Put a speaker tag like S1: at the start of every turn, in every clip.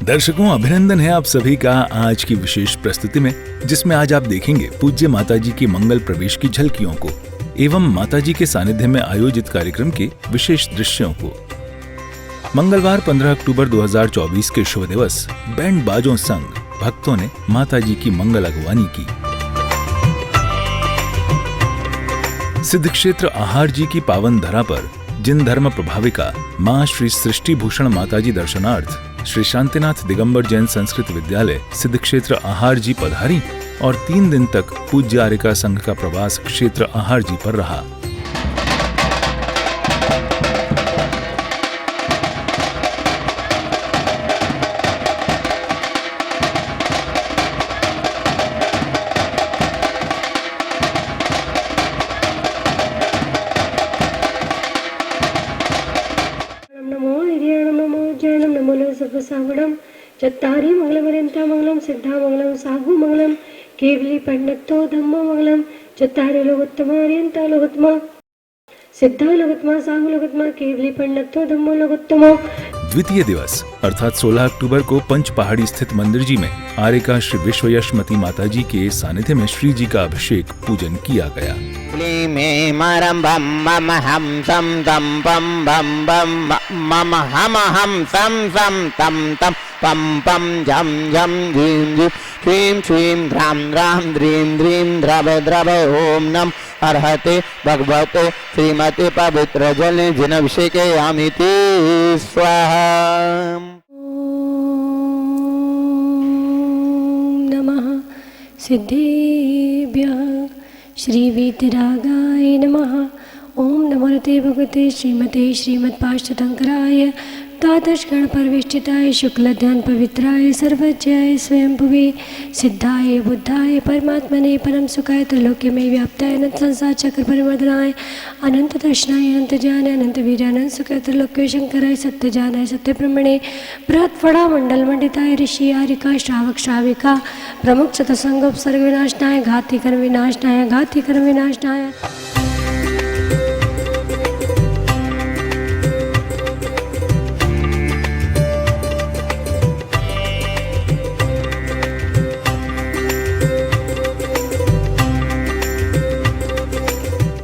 S1: दर्शकों, अभिनंदन है आप सभी का आज की विशेष प्रस्तुति में, जिसमें आज आप देखेंगे पूज्य माताजी के मंगल प्रवेश की झलकियों को एवं माताजी के सानिध्य में आयोजित कार्यक्रम के विशेष दृश्यों को। मंगलवार 15 अक्टूबर 2024 के शुभ दिवस बैंड बाजों संग भक्तों ने माताजी की मंगल अगवानी की। सिद्ध क्षेत्र आहार जी की पावन धरा पर जिन धर्म प्रभाविका मां श्री सृष्टि भूषण माताजी दर्शनार्थ श्री शांतिनाथ दिगंबर जैन संस्कृत विद्यालय सिद्ध क्षेत्र आहार जी पधारी और 3 दिन तक पूज्य आर्यिका संघ का प्रवास क्षेत्र आहार जी पर रहा।
S2: चत्तारी मंगलमर्यन्ता मंगलम सिद्धा मंगलम साहु मंगलम केवली पंडितो धम्मो मंगलम चत्तारी लोकोत्तमार्यन्ता लोकोत्तमा सिद्धा लोकोत्तमा साहु लोकोत्तमा केवली पंडितो धम्मो लोकोत्तमो।
S1: द्वितीय दिवस अर्थात 16 अक्टूबर को पंच पहाड़ी स्थित मंदिर जी में आर्यिका श्री विश्वयशमती माताजी के सानिध्य में श्री जी का अभिषेक पूजन किया गया।
S3: मे मरम बम मम हम सम तम पम बम बम मम हम सम तम तम पम पम झम झम झीम झीम श्रीम श्रीम ध्राम ध्राम ध्रीम ध्रीम द्रव द्रव ओम नम अर्हते भगवते श्रीमते पवित्र जल जिन अभिषेकयामिति स्वाहा।
S2: नमः सिद्धेभ्यः श्री वीतरागाय नमः। ओम नमो भगवते श्रीमते श्रीमत्पार्श्वतंकराय द्वादश गण परिवेष्टिताय शुक्लध्यान पवित्राय सर्वज्ञाय स्वयंभुवे सिद्धाय बुद्धाय परमात्मने परम सुखाय त्रिलोक्यमय व्याप्ताय अनंत संसार चक्र परिवर्तनाय अनंत दर्शनाय अनंत ज्ञानाय अनंत वीर्यानंद सुखाय त्रिलोक्य शंकराय सत्य ज्ञानाय सत्य ब्रह्मणे बृहत् फड़ा मंडल मंडिताय ऋषि आर्यिका श्रावक श्राविका प्रमुख चतुसंग उपसर्ग विनाशनाय घाती कर्म विनाशनाय घाती कर्म विनाशनाय।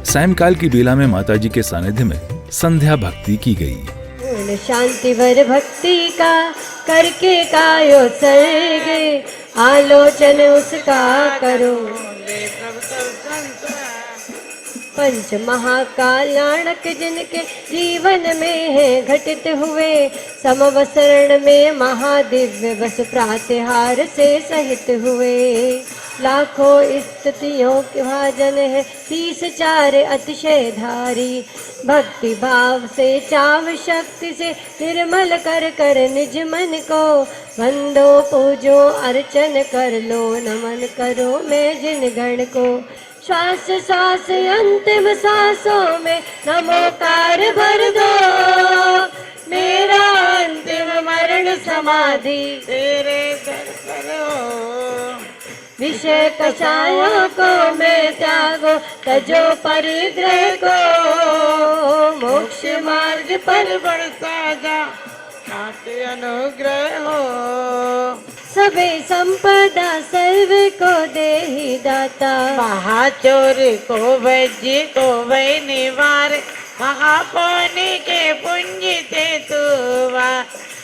S1: सायंकाल की बेला में माताजी के सानिध्य में संध्या भक्ति की गई।
S2: शांति वर भक्ति का करके कायो सर्गे आलोचन उसका करो पंच महाकल्याणक जिनके जीवन में है घटित हुए समवसरण में महादिव्य बस प्रातिहार से सहित हुए लाखों स्तुतियों के भाजन है 30 अतिशय धारी भक्ति भाव से चाव शक्ति से निर्मल कर कर निज मन को वंदो पूजो अर्चन कर लो नमन करो मैं जिन गण को श्वास श्वास अंतिम सांसों में नमोकार भर दो मेरा अंतिम मरण समाधि तेरे दर हो विषय कषायों को मैं त्यागो तजो परिग्रह को मोक्ष मार्ग पर बढ़ता जा अनुग्रह हो सबे संपदा सर्व को देहि दाता महाचोर को वज्य को वै निवार महापुण्य के पुण्य ते तुवा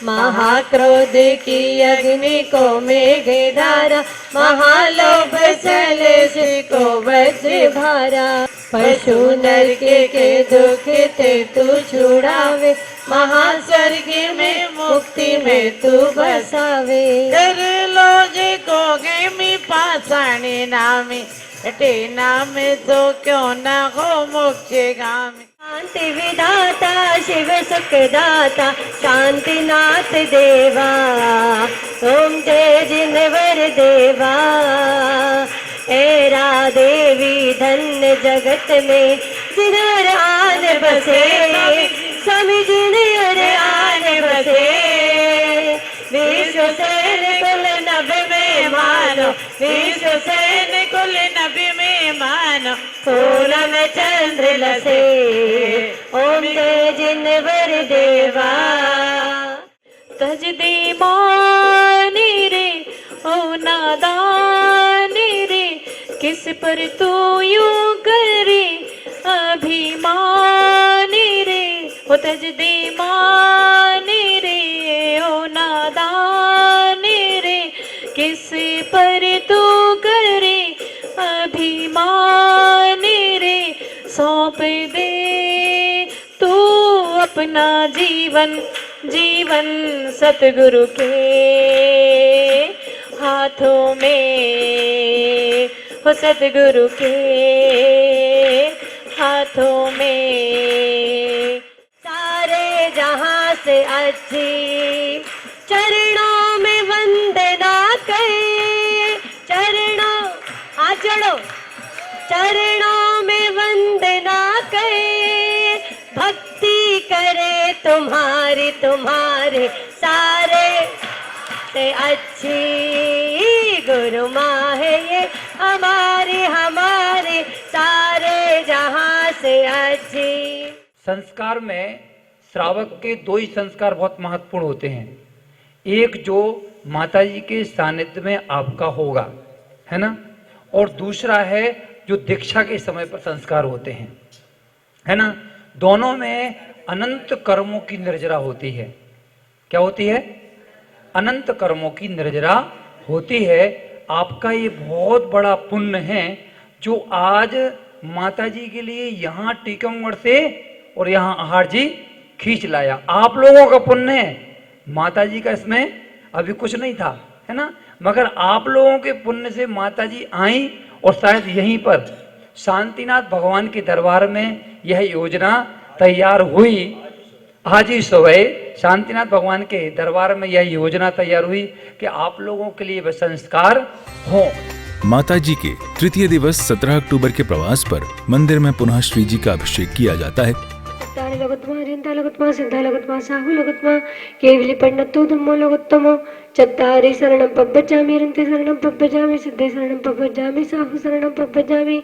S2: महाक्रोध की अग्नि को मेघ धारा महालोभ सलेश को वज्र भारा पशु नर के दुख ते तू छुड़ावे महास्वर्ग में मुक्ति में तू बसावे डर लोग को गेमी पासाने नामे हटे नाम तो क्यों न हो मोक्ष गामी शांति विधाता शिव सुखदाता शांतिनाथ देवा ओम जय जिनवर देवा एरा देवी धन्य जगत में जिनर आन बसे सभी जिनर आन बसे विश्व सैन कुल नभ में मानो विश्व सैन कुल नभ में मानो पूनम चंद्र लसे ओम जय जिनवर देवा तज दी मोर
S4: पर तू यूं करे अभिमान रे, हो तज दे मान रे ओ नादान रे, किस पर तू करे अभिमान रे, सौंप दे तू अपना जीवन, जीवन सतगुरु के हाथों में, हो सतगुरु के हाथों में।
S2: सारे जहां से अच्छी चरणों में वंदना करे, चरणों आ चढ़ो, चरणों में वंदना करे, भक्ति करे तुम्हारी तुम्हारे सारे से अच्छी गुरु माँ है ये हमारी हमारी सारे जहां से अच्छी।
S5: संस्कार में श्रावक के दो ही संस्कार बहुत महत्वपूर्ण होते हैं। एक जो माताजी के सानिध्य में आपका होगा, है ना, और दूसरा है जो दीक्षा के समय पर संस्कार होते हैं, है ना। दोनों में अनंत कर्मों की निर्जरा होती है। क्या होती है? अनंत कर्मों की निर्जरा होती है। आपका ये बहुत बड़ा पुण्य है जो आज माताजी के लिए यहाँ टीकमगढ़ से और यहाँ आहार जी खींच लाया। आप लोगों का पुण्य है, माताजी का इसमें अभी कुछ नहीं था, है ना, मगर आप लोगों के पुण्य से माताजी आई और शायद यहीं पर शांतिनाथ भगवान के दरबार में यह योजना तैयार हुई। आज ही सुबह शांतिनाथ भगवान के दरबार में यह योजना तैयार हुई कि आप लोगों के लिए वह संस्कार हो।
S1: माताजी के तृतीय दिवस 17 अक्टूबर के प्रवास पर मंदिर में पुनः श्री जी का अभिषेक किया जाता है।
S2: केवली पंडितो धम्मो लोकोत्तमो चत्तारि शरणं पब्बजामि रन्ति शरणं पब्बजामि सिद्धे शरणं पब्बजामि साहु शरणं पब्बजामि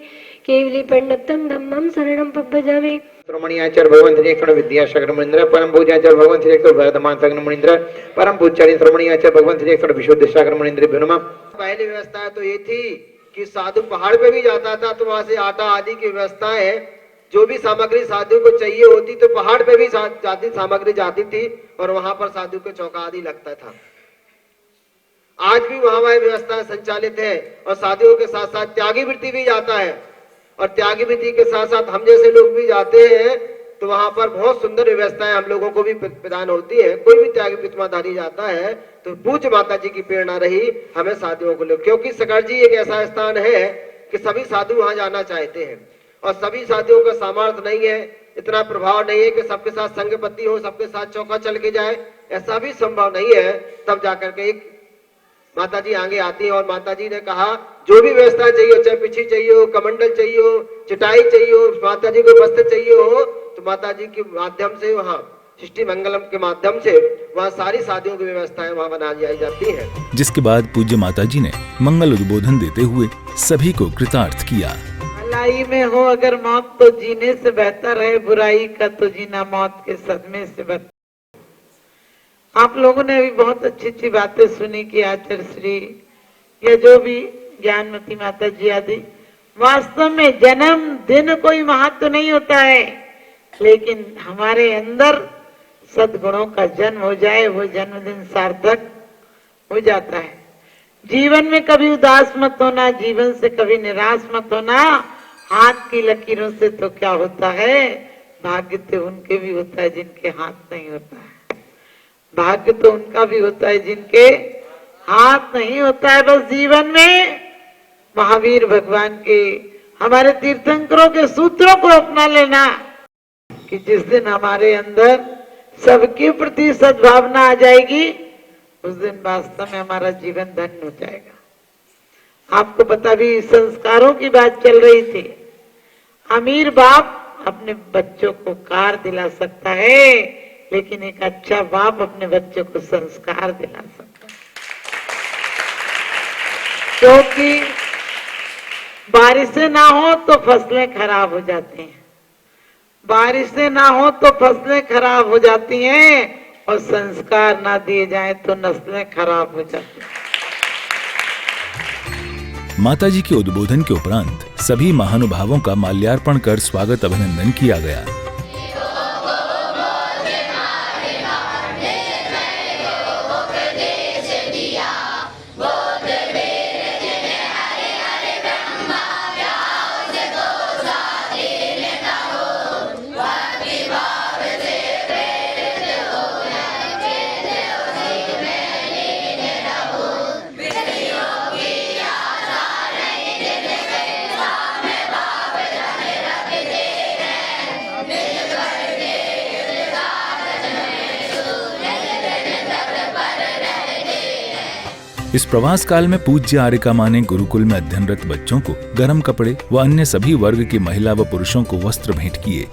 S2: केवली पंडितं धम्मं शरणं पब्बजामि।
S3: श्रोमणीयाचार्य भगवान श्री विद्यासागर मुनीन्द्र, परम पूज्याचार्य भगवान श्री भरतमान सागर मुनीन्द्र, परम पूज्याचार्य श्रोमणीयाचार्य भगवान श्री विशुद्ध सागर मुनीन्द्र भिनुमा। पहली व्यवस्था तो ये थी कि साधु पहाड़ पे भी जाता था तो वहां से आटा आदि की व्यवस्था है, जो भी सामग्री साधु को चाहिए होती तो पहाड़ पे भी जाती सामग्री जाती थी और वहां पर साधु को चौका आदि लगता था। आज भी वहां व्यवस्था संचालित है और साधुओं के साथ साथ त्यागी वृत्ति भी जाता है और त्यागी वृत्ति के साथ साथ हम जैसे लोग भी जाते हैं तो वहां पर बहुत सुंदर व्यवस्थाएं हम लोगों को भी प्रदान होती है। कोई भी त्यागी प्रतिमाधारी जाता है तो पूज्य माता जी की प्रेरणा रही हमें साधुओं को लोग, क्योंकि सकड़ जी एक ऐसा स्थान है कि सभी साधु वहां जाना चाहते हैं और सभी साधुओं का सामर्थ्य नहीं है, इतना प्रभाव नहीं है कि सबके साथ संगपत्ति हो, सबके साथ चौका चल के जाए, ऐसा भी संभव नहीं है। तब जाकर के एक माता जी आगे आती है और माता जी ने कहा जो भी व्यवस्था चाहिए, चाहे पिछी चाहिए हो, कमंडल चाहिए हो, चटाई चाहिए हो, माता जी को वस्त्र चाहिए हो, तो माता जी के माध्यम से वहाँ सृष्टि मंगलम के माध्यम से वहाँ सारी शादियों की व्यवस्थाएं वहाँ बनाई जाती है।
S1: जिसके बाद पूज्य माता जी ने मंगल उद्बोधन देते हुए सभी को कृतार्थ किया।
S6: भलाई में हो अगर मौत तो जीने से बेहतर है, बुराई का तो जीना मौत के सदमे से बेहतर। आप लोगों ने भी बहुत अच्छी अच्छी बातें सुनी कि आचार्य श्री या जो भी ज्ञानमती माता जी आदि, वास्तव में जन्म दिन कोई महत्व नहीं होता है, लेकिन हमारे अंदर सद्गुणों का जन्म हो जाए वो जन्मदिन सार्थक हो जाता है। जीवन में कभी उदास मत होना, जीवन से कभी निराश मत होना। हाथ की लकीरों से तो क्या होता है, भाग्य तो उनके भी होता है जिनके हाथ नहीं होता है, भाग्य तो उनका भी होता है जिनके हाथ नहीं होता है। बस जीवन में महावीर भगवान के, हमारे तीर्थंकरों के सूत्रों को अपना लेना कि जिस दिन हमारे अंदर सबके प्रति सद्भावना आ जाएगी उस दिन वास्तव में हमारा जीवन धन्य हो जाएगा। आपको पता भी संस्कारों की बात चल रही थी। अमीर बाप अपने बच्चों को कार दिला सकता है, लेकिन एक अच्छा बाप अपने बच्चों को संस्कार दिला सकता है, क्योंकि बारिशें ना हो तो फसलें खराब हो जाती हैं, बारिशें ना हो तो फसलें खराब हो जाती हैं और संस्कार ना दिए जाए तो नस्लें खराब हो जाती हैं।
S1: माताजी के उद्बोधन के उपरांत सभी महानुभावों का माल्यार्पण कर स्वागत अभिनंदन किया गया। इस प्रवास काल में पूज्य आर्यका मां ने गुरुकुल में अध्ययनरत बच्चों को गर्म कपड़े व अन्य सभी वर्ग की महिला व पुरुषों को वस्त्र भेंट किए।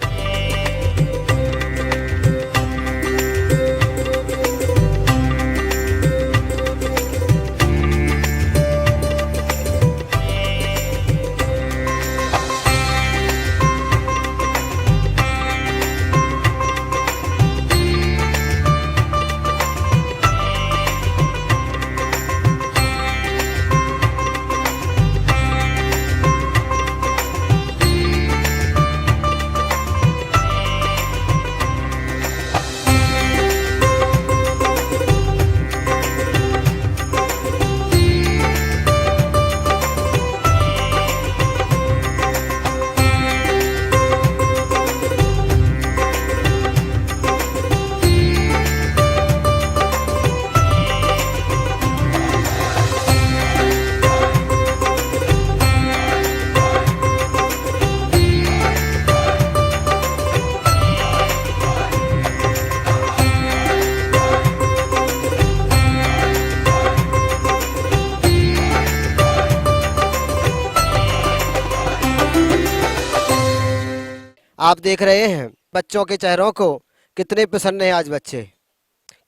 S7: आप देख रहे हैं बच्चों के चेहरों को कितने प्रसन्न हैं आज बच्चे,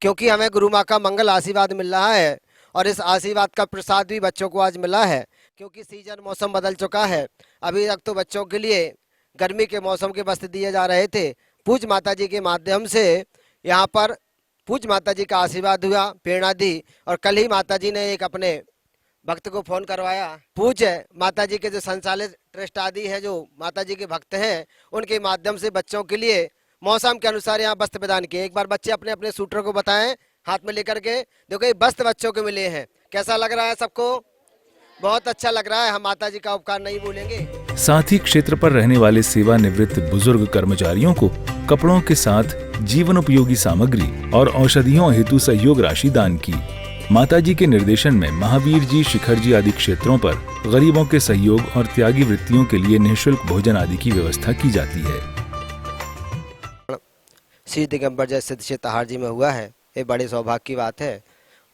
S7: क्योंकि हमें गुरु माँ का मंगल आशीर्वाद मिल रहा है और इस आशीर्वाद का प्रसाद भी बच्चों को आज मिला है। क्योंकि सीजन मौसम बदल चुका है। अभी तक तो बच्चों के लिए गर्मी के मौसम के वस्त्र दिए जा रहे थे। पूज्य माता जी के माध्यम से यहाँ पर पूज्य माता जी का आशीर्वाद हुआ, प्रेरणा दी, और कल ही माता जी ने एक अपने भक्त को फोन करवाया। पूज्य माता जी के जो संचालित ट्रस्ट आदि है, जो माता जी के भक्त हैं, उनके माध्यम से बच्चों के लिए मौसम के अनुसार यहाँ वस्त्र प्रदान किए। एक बार बच्चे अपने अपने सूटर को बताएं हाथ में लेकर के। देखो ये वस्त्र बच्चों को मिले हैं। कैसा लग रहा है सबको? बहुत अच्छा लग रहा है। हम माता जी का उपकार नहीं भूलेंगे।
S1: साथ ही क्षेत्र पर रहने वाले सेवानिवृत्त बुजुर्ग कर्मचारियों को कपड़ों के साथ जीवन उपयोगी सामग्री और औषधियों हेतु सहयोग राशि दान की। माता जी के निर्देशन में महावीर जी, शिखर जी आदि क्षेत्रों पर गरीबों के सहयोग और त्यागी वृत्तियों के लिए निःशुल्क भोजन आदि की व्यवस्था की जाती है।
S7: श्री दिगंबर जय सिद्ध क्षेत्र हार जी में हुआ है। ये बड़े सौभाग्य की बात है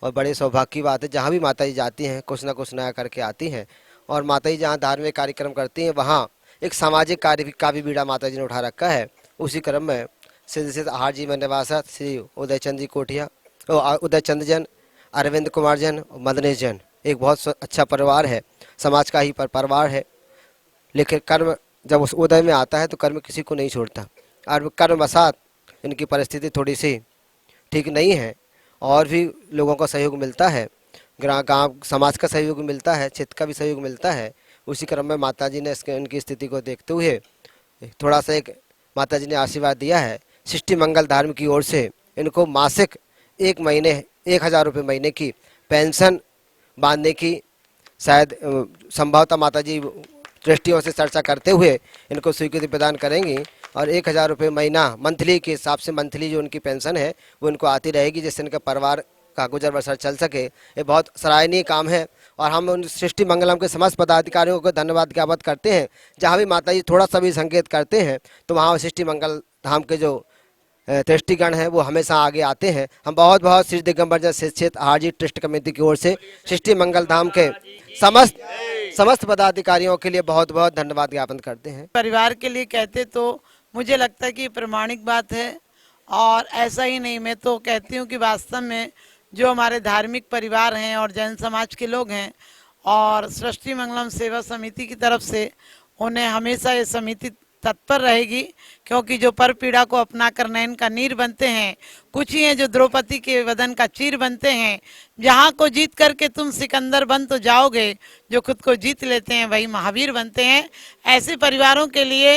S7: और बड़े सौभाग्य की बात है। जहाँ भी माता जी जाती हैं कुछ ना कुछ नया करके आती हैं, और माता जी जहाँ धार्मिक कार्यक्रम करती हैं वहाँ एक सामाजिक कार्य का भी बीड़ा माता जी ने उठा रखा है। उसी क्रम में सिद्ध क्षेत्र हार जी में निवासत श्री उदयचंद जी कोठिया, उदयचंद जन, अरविंद कुमार जन, मदनेश जन एक बहुत अच्छा परिवार है, समाज का ही परिवार है। लेकिन कर्म जब उस उदय में आता है तो कर्म किसी को नहीं छोड़ता, और कर्मवशात इनकी परिस्थिति थोड़ी सी ठीक नहीं है, और भी लोगों का सहयोग मिलता है, गांव समाज का सहयोग मिलता है, क्षेत्र का भी सहयोग मिलता है। उसी क्रम में माता जी ने इनकी स्थिति को देखते हुए थोड़ा सा एक माता जी ने आशीर्वाद दिया है। सृष्टि मंगल धर्म की ओर से इनको मासिक 1,000 रुपये महीने की पेंशन बांधने की शायद संभवतः माता जी ट्रस्टियों से चर्चा करते हुए इनको स्वीकृति प्रदान करेंगी, और 1,000 रुपये महीना मंथली के हिसाब से मंथली जो उनकी पेंशन है वो इनको आती रहेगी, जिससे इनका परिवार का गुजर बसर चल सके। ये बहुत सराहनीय काम है और हम उन सृष्टि मंगलम के समस्त पदाधिकारियों को धन्यवाद ज्ञापित करते हैं। जहाँ भी माता जी थोड़ा सा भी संकेत करते हैं तो वहाँ सृष्टि मंगल धाम के जो ट्रस्टीगण हैं वो हमेशा आगे आते हैं। हम बहुत बहुत श्री दिगंबर जय सिद्ध क्षेत्र हार जी ट्रस्ट कमेटी की ओर से सृष्टि मंगल धाम के समस्त पदाधिकारियों के लिए बहुत बहुत धन्यवाद ज्ञापन करते हैं।
S8: परिवार के लिए कहते तो मुझे लगता है कि प्रामाणिक बात है, और ऐसा ही नहीं, मैं तो कहती हूँ कि वास्तव में जो हमारे धार्मिक परिवार हैं और जैन समाज के लोग हैं और सृष्टि मंगलम सेवा समिति की तरफ से उन्हें हमेशा ये समिति तत्पर रहेगी, क्योंकि जो पर पीड़ा को अपनाकर नयन का नीर बनते हैं, कुछ ही हैं जो द्रौपदी के वदन का चीर बनते हैं। जहाँ को जीत करके तुम सिकंदर बन तो जाओगे, जो खुद को जीत लेते हैं वही महावीर बनते हैं। ऐसे परिवारों के लिए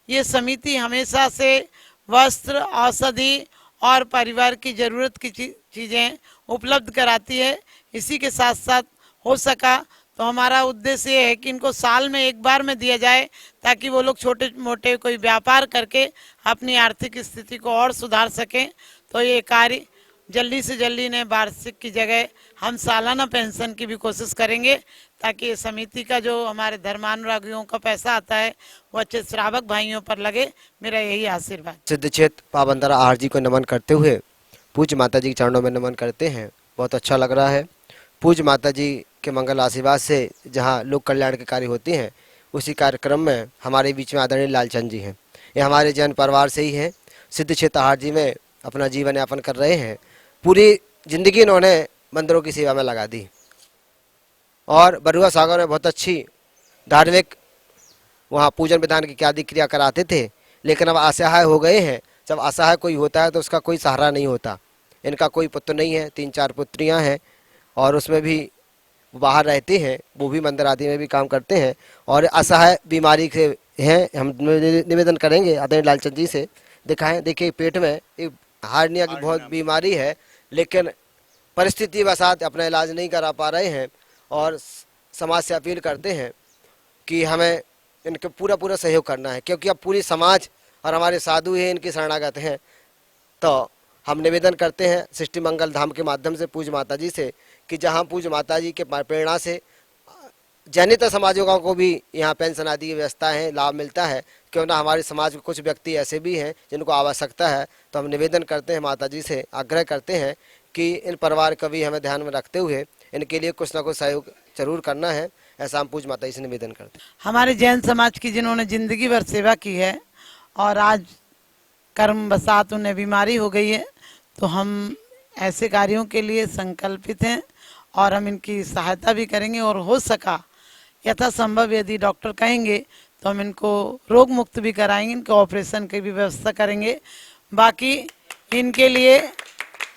S8: ये समिति हमेशा से वस्त्र, औषधि और परिवार की ज़रूरत की चीज़ें उपलब्ध कराती है। इसी के साथ साथ हो सका तो हमारा उद्देश्य ये है कि इनको साल में एक बार में दिया जाए, ताकि वो लोग छोटे मोटे कोई व्यापार करके अपनी आर्थिक स्थिति को और सुधार सकें। तो ये कार्य जल्दी से जल्दी ने वार्षिक की जगह हम सालाना पेंशन की भी कोशिश करेंगे, ताकि ये समिति का जो हमारे धर्मानुरागियों का पैसा आता है वो अच्छे श्रावक भाइयों पर लगे। मेरा यही आशीर्वाद।
S7: सिद्ध क्षेत्र पाबंदरा आहार जी को नमन करते हुए पूज्य माता जी के चरणों में नमन करते हैं। बहुत अच्छा लग रहा है। पूज्य माता जी के मंगल आशीर्वाद से जहाँ लोक कल्याण के कार्य होते हैं, उसी कार्यक्रम में हमारे बीच में आदरणीय लालचंद जी हैं। ये हमारे जैन परिवार से ही हैं। सिद्ध क्षेत्र आहार जी में अपना जीवन यापन कर रहे हैं। पूरी जिंदगी इन्होंने मंदिरों की सेवा में लगा दी और बरुआ सागर में बहुत अच्छी धार्मिक वहाँ पूजन विधान की आदि क्रिया कराते थे, लेकिन अब असहाय हो गए हैं। जब असहाय कोई होता है तो उसका कोई सहारा नहीं होता। इनका कोई पुत्र नहीं है, 3-4 पुत्रियां हैं और उसमें भी बाहर रहते हैं, वो भी मंदिर आदि में भी काम करते हैं और असहाय बीमारी से हैं। हम निवेदन करेंगे आदरणीय लालचंद जी से, दिखाएं। देखिए पेट में एक हार्निया की बहुत बीमारी है, लेकिन परिस्थिति वसात अपना इलाज नहीं करा पा रहे हैं और समाज से अपील करते हैं कि हमें इनके पूरा सहयोग करना है, क्योंकि अब पूरी समाज और हमारे साधु ही इनकी शरणागत हैं। तो हम निवेदन करते हैं सृष्टि मंगल धाम के माध्यम से पूज्य माता जी से कि जहाँ पूज्य माता जी के प्रेरणा से जैनेतर समाजों को भी यहाँ पेंशन आदि की व्यवस्था है, लाभ मिलता है। क्यों ना हमारे समाज के कुछ व्यक्ति ऐसे भी हैं जिनको आवश्यकता है। तो हम निवेदन करते हैं माता जी से, आग्रह करते हैं कि इन परिवार का भी हमें ध्यान में रखते हुए इनके लिए कुछ ना कुछ सहयोग जरूर करना है। ऐसा हम पूज्य माता जी से निवेदन करते हैं।
S8: हमारे जैन समाज की जिन्होंने जिंदगी भर सेवा की है और आज कर्म बसात उन्हें बीमारी हो गई है, तो हम ऐसे कार्यों के लिए संकल्पित हैं और हम इनकी सहायता भी करेंगे और हो सका यथासंभव यदि डॉक्टर कहेंगे तो हम इनको रोग मुक्त भी कराएंगे, इनके ऑपरेशन की भी व्यवस्था करेंगे। बाकी इनके लिए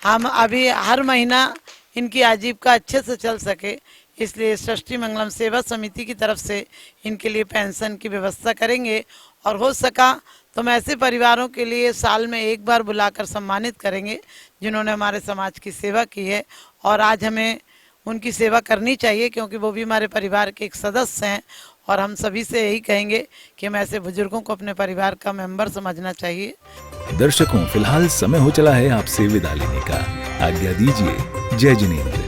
S8: हम अभी हर महीना इनकी आजीविका अच्छे से चल सके, इसलिए सृष्टि मंगलम सेवा समिति की तरफ से इनके लिए पेंशन की व्यवस्था करेंगे और हो सका तो हम ऐसे परिवारों के लिए साल में एक बार बुलाकर सम्मानित करेंगे जिन्होंने हमारे समाज की सेवा की है और आज हमें उनकी सेवा करनी चाहिए, क्योंकि वो भी हमारे परिवार के एक सदस्य हैं। और हम सभी से यही कहेंगे कि हम ऐसे बुजुर्गों को अपने परिवार का मेंबर समझना चाहिए।
S1: दर्शकों, फिलहाल समय हो चला है आपसे विदा लेने का। आज्ञा दीजिए। जय जिनेन्द्र।